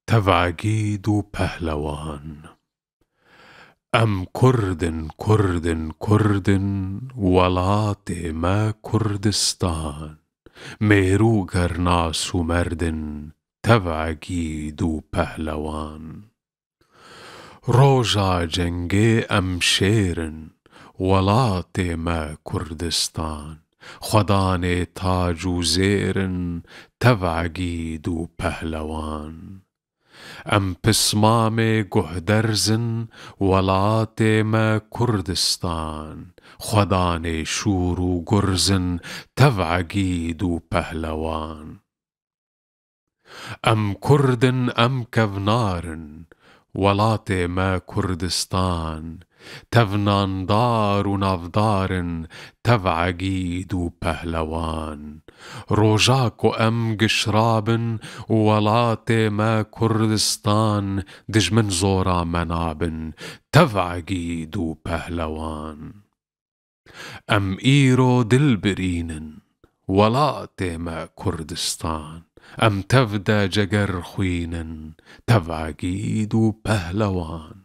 تفعجيد پهلوان. ام کرد ولات ما کردستان. میرو گر ناس و مردن تفعجید پهلوان. روژا جنگی ام شیرن ولات ما کردستان. خدان تاج و زیرن تفعجید پهلوان. ام پسمام گهدرزن ولات ما کردستان. خدان شور و گرزن تفعجید پهلوان. ام کردن ام کونارن ولات ما کردستان. تفناندار و نافدارن تفعجید پهلوان. روژاک و ام گشرابن ولات ما کردستان. دجمن زورا منابن تفعجید پهلوان. ام ایرو دلبرینن ولات ما کردستان. ام تفدا جگر خوینن تفعجید پهلوان.